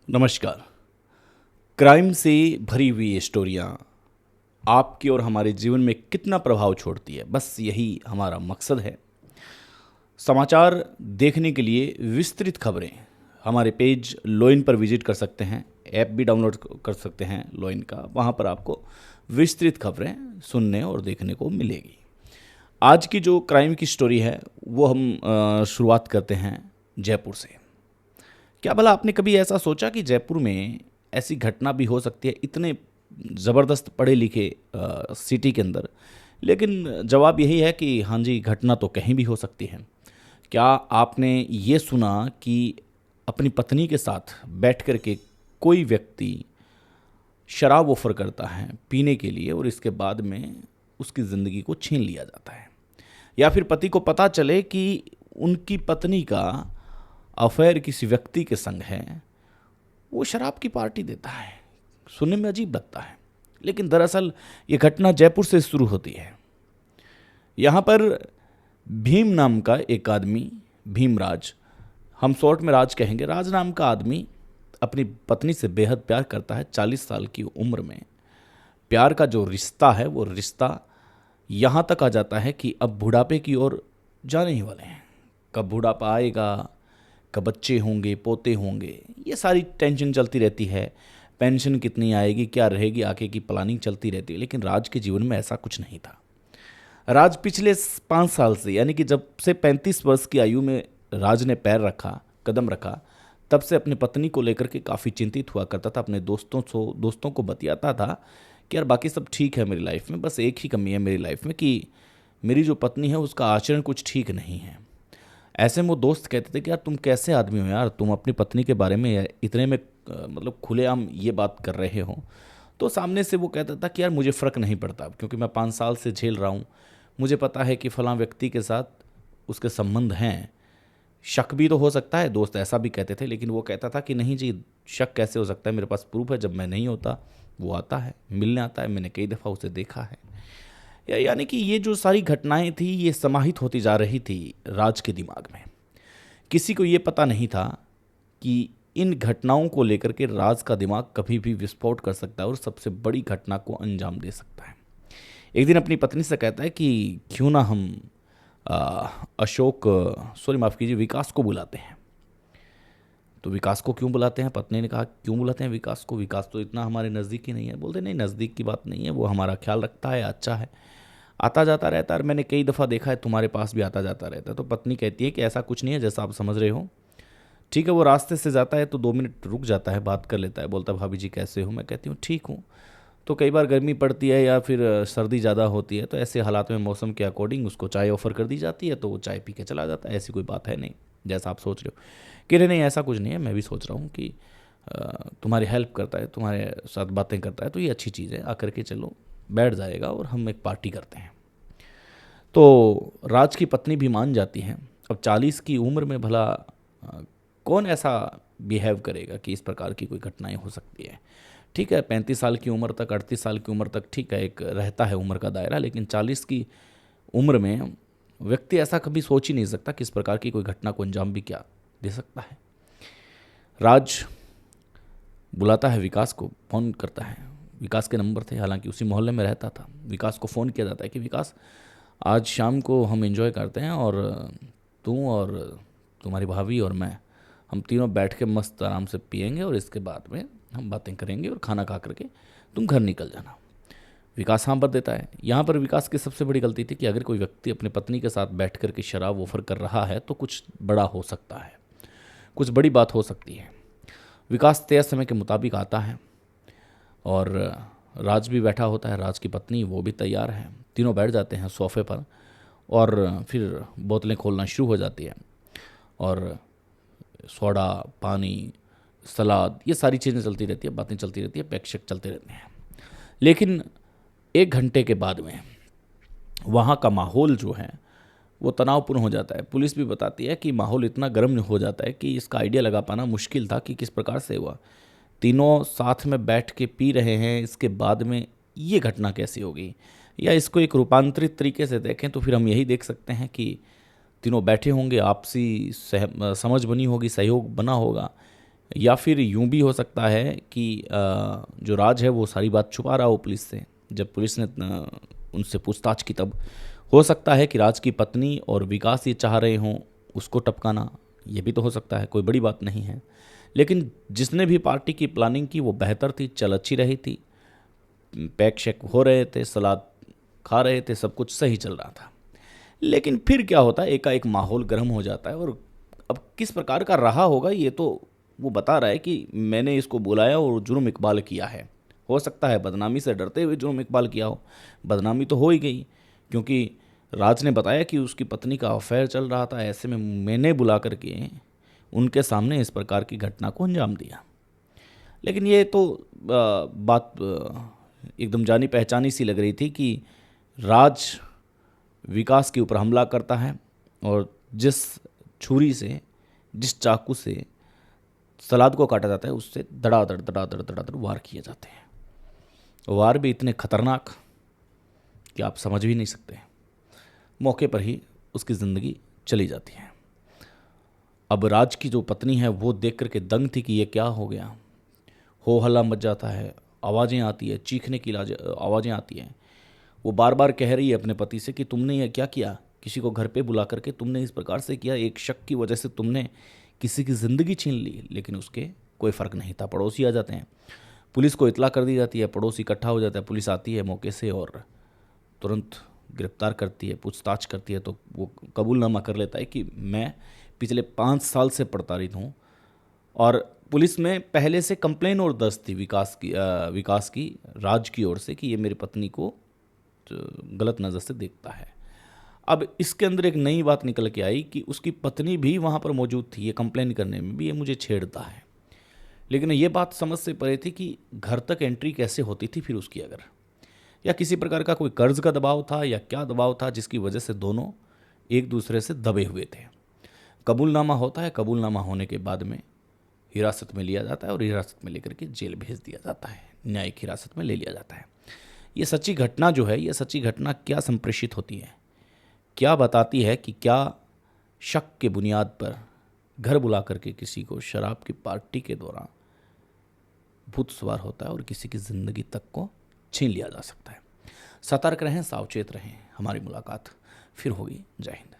नमस्कार। क्राइम से भरी हुई ये स्टोरियाँ आपके और हमारे जीवन में कितना प्रभाव छोड़ती है, बस यही हमारा मकसद है। समाचार देखने के लिए विस्तृत खबरें हमारे पेज लोइन पर विजिट कर सकते हैं। ऐप भी डाउनलोड कर सकते हैं लोइन का, वहाँ पर आपको विस्तृत खबरें सुनने और देखने को मिलेगी। आज की जो क्राइम की स्टोरी है वो हम शुरुआत करते हैं जयपुर से। क्या भला आपने कभी ऐसा सोचा कि जयपुर में ऐसी घटना भी हो सकती है, इतने ज़बरदस्त पढ़े लिखे सिटी के अंदर? लेकिन जवाब यही है कि हाँ जी, घटना तो कहीं भी हो सकती है। क्या आपने ये सुना कि अपनी पत्नी के साथ बैठ कर के कोई व्यक्ति शराब ऑफर करता है पीने के लिए और इसके बाद में उसकी ज़िंदगी को छीन लिया जाता है? या फिर पति को पता चले कि उनकी पत्नी का अफेयर किसी व्यक्ति के संग है, वो शराब की पार्टी देता है। सुनने में अजीब लगता है, लेकिन दरअसल ये घटना जयपुर से शुरू होती है। यहाँ पर भीम नाम का एक आदमी, भीमराज, हम शॉर्ट में राज कहेंगे, राज नाम का आदमी अपनी पत्नी से बेहद प्यार करता है। 40 साल की उम्र में प्यार का जो रिश्ता है वो रिश्ता यहाँ तक आ जाता है कि अब बुढ़ापे की ओर जाने ही वाले हैं। कब बुढ़ापा आएगा, कब बच्चे होंगे, पोते होंगे, ये सारी टेंशन चलती रहती है। पेंशन कितनी आएगी, क्या रहेगी, आगे की प्लानिंग चलती रहती है। लेकिन राज के जीवन में ऐसा कुछ नहीं था। राज पिछले 5 साल से, यानी कि जब से 35 वर्ष की आयु में राज ने कदम रखा, तब से अपनी पत्नी को लेकर के काफ़ी चिंतित हुआ करता था। अपने दोस्तों को बतियाता था कि यार बाकी सब ठीक है मेरी लाइफ में, बस एक ही कमी है मेरी लाइफ में कि मेरी जो पत्नी है उसका आचरण कुछ ठीक नहीं है। ऐसे में वो दोस्त कहते थे कि यार तुम कैसे आदमी हो यार, तुम अपनी पत्नी के बारे में इतने में मतलब खुलेआम ये बात कर रहे हो। तो सामने से वो कहता था कि यार मुझे फ़र्क नहीं पड़ता, क्योंकि मैं 5 साल से झेल रहा हूँ। मुझे पता है कि फ़लाँ व्यक्ति के साथ उसके संबंध हैं। शक भी तो हो सकता है, दोस्त ऐसा भी कहते थे, लेकिन वो कहता था कि नहीं जी, शक कैसे हो सकता है, मेरे पास प्रूफ है। जब मैं नहीं होता वो आता है, मिलने आता है, मैंने कई दफ़ा उसे देखा है। यानी कि ये जो सारी घटनाएं थी ये समाहित होती जा रही थी राज के दिमाग में। किसी को ये पता नहीं था कि इन घटनाओं को लेकर के राज का दिमाग कभी भी विस्फोट कर सकता है और सबसे बड़ी घटना को अंजाम दे सकता है। एक दिन अपनी पत्नी से कहता है कि क्यों ना हम माफ़ कीजिए, विकास को बुलाते हैं। तो विकास को क्यों बुलाते हैं? पत्नी ने कहा क्यों बुलाते हैं विकास को, विकास तो इतना हमारे नज़दीक ही नहीं है। बोलते नहीं, नज़दीक की बात नहीं है, वो हमारा ख्याल रखता है, अच्छा है, आता जाता रहता है, और मैंने कई दफ़ा देखा है तुम्हारे पास भी आता जाता रहता है। तो पत्नी कहती है कि ऐसा कुछ नहीं है जैसा आप समझ रहे हो। ठीक है, वो रास्ते से जाता है तो 2 मिनट रुक जाता है, बात कर लेता है, बोलता है भाभी जी कैसे हो? मैं कहती हूँ ठीक हूँ। तो कई बार गर्मी पड़ती है या फिर सर्दी ज़्यादा होती है, तो ऐसे हालात में मौसम के अकॉर्डिंग उसको चाय ऑफ़र कर दी जाती है, तो वो चाय पी के चला जाता है। ऐसी कोई बात है नहीं जैसा आप सोच रहे हो। कि नहीं ऐसा कुछ नहीं है, मैं भी सोच रहा हूँ कि तुम्हारी हेल्प करता है, तुम्हारे साथ बातें करता है, तो ये अच्छी चीज़ है, आकर के चलो बैठ जाएगा और हम एक पार्टी करते हैं। तो राज की पत्नी भी मान जाती हैं। अब 40 की उम्र में भला कौन ऐसा बिहेव करेगा कि इस प्रकार की कोई घटनाएं हो सकती है। ठीक है, 35 साल की उम्र तक, 38 साल की उम्र तक ठीक है, एक रहता है उम्र का दायरा, लेकिन 40 की उम्र में व्यक्ति ऐसा कभी सोच ही नहीं सकता कि इस प्रकार की कोई घटना को अंजाम भी क्या दे सकता है। राज बुलाता है विकास को, फ़ोन करता है। विकास के नंबर थे, हालांकि उसी मोहल्ले में रहता था। विकास को फ़ोन किया जाता है कि विकास आज शाम को हम एंजॉय करते हैं और तू और तुम्हारी भाभी और मैं, हम तीनों बैठ के मस्त आराम से पिएंगे और इसके बाद में हम बातें करेंगे और खाना खा करके तुम घर निकल जाना। विकास हाँ पर देता है। यहाँ पर विकास की सबसे बड़ी गलती थी कि अगर कोई व्यक्ति अपनी पत्नी के साथ बैठ कर के शराब ऑफर कर रहा है तो कुछ बड़ा हो सकता है, कुछ बड़ी बात हो सकती है। विकास तय समय के मुताबिक आता है और राज भी बैठा होता है, राज की पत्नी वो भी तैयार है। तीनों बैठ जाते हैं सोफ़े पर और फिर बोतलें खोलना शुरू हो जाती है और सोडा, पानी, सलाद, ये सारी चीज़ें चलती रहती है, बातें चलती रहती है, पैक शैक चलते रहते हैं। लेकिन 1 घंटे के बाद में वहाँ का माहौल जो है वो तनावपूर्ण हो जाता है। पुलिस भी बताती है कि माहौल इतना गर्म हो जाता है कि इसका आइडिया लगा पाना मुश्किल था कि किस प्रकार से हुआ। तीनों साथ में बैठ के पी रहे हैं, इसके बाद में ये घटना कैसी होगी। या इसको एक रूपांतरित तरीके से देखें तो फिर हम यही देख सकते हैं कि तीनों बैठे होंगे, आपसी समझ बनी होगी, सहयोग बना होगा, या फिर यूं भी हो सकता है कि जो राज है वो सारी बात छुपा रहा हो पुलिस से। जब पुलिस ने उनसे पूछताछ की तब हो सकता है कि राज की पत्नी और विकास ये चाह रहे हों उसको टपकाना, ये भी तो हो सकता है, कोई बड़ी बात नहीं है। लेकिन जिसने भी पार्टी की प्लानिंग की वो बेहतर थी, चल अच्छी रही थी, पैक शैक हो रहे थे, सलाद खा रहे थे, सब कुछ सही चल रहा था। लेकिन फिर क्या होता है, एकाएक माहौल गर्म हो जाता है। और अब किस प्रकार का रहा होगा ये तो वो बता रहा है कि मैंने इसको बुलाया और जुर्म इकबाल किया है। हो सकता है बदनामी से डरते हुए जुर्म इकबाल किया हो। बदनामी तो हो ही गई, क्योंकि राज ने बताया कि उसकी पत्नी का अफेयर चल रहा था। ऐसे में मैंने बुला करके उनके सामने इस प्रकार की घटना को अंजाम दिया। लेकिन ये तो बात एकदम जानी पहचानी सी लग रही थी कि राज विकास के ऊपर हमला करता है और जिस छुरी से, जिस चाकू से सलाद को काटा जाता है उससे धड़ाधड़ धड़ाधड़ धड़ाधड़ वार किए जाते हैं। वार भी इतने खतरनाक कि आप समझ भी नहीं सकते। मौके पर ही उसकी ज़िंदगी चली जाती है। अब राज की जो पत्नी है वो देख करके दंग थी कि ये क्या हो गया। हो हल्ला मच जाता है, आवाज़ें आती है, चीखने की आवाज़ें आती हैं। वो बार बार कह रही है अपने पति से कि तुमने ये क्या किया, किसी को घर पे बुला करके तुमने इस प्रकार से किया, एक शक की वजह से तुमने किसी की ज़िंदगी छीन ली। लेकिन उसके कोई फ़र्क नहीं था। पड़ोसी आ जाते हैं, पुलिस को इतला कर दी जाती है, पड़ोसी इकट्ठा हो जाता है, पुलिस आती है मौके से और तुरंत गिरफ्तार करती है, पूछताछ करती है। तो वो कबूलनामा कर लेता है कि मैं पिछले 5 साल से प्रताड़ित हूँ। और पुलिस में पहले से कंप्लेन और दर्ज थी विकास की राज की ओर से कि ये मेरी पत्नी को गलत नज़र से देखता है। अब इसके अंदर एक नई बात निकल के आई कि उसकी पत्नी भी वहाँ पर मौजूद थी। ये कंप्लेन करने में भी ये मुझे छेड़ता है। लेकिन ये बात समझ से परे थी कि घर तक एंट्री कैसे होती थी फिर उसकी, अगर या किसी प्रकार का कोई कर्ज का दबाव था या क्या दबाव था जिसकी वजह से दोनों एक दूसरे से दबे हुए थे। कबूलनामा होता है, कबूलनामा होने के बाद में हिरासत में लिया जाता है और हिरासत में लेकर के जेल भेज दिया जाता है, न्यायिक हिरासत में ले लिया जाता है। ये सच्ची घटना जो है, ये सच्ची घटना क्या संप्रेषित होती है, क्या बताती है कि क्या शक के बुनियाद पर घर बुला करके किसी को शराब की पार्टी के दौरान भूत सवार होता है और किसी की ज़िंदगी तक को छीन लिया जा सकता है। सतर्क रहें, सावचेत रहें। हमारी मुलाकात फिर होगी। जय हिंद।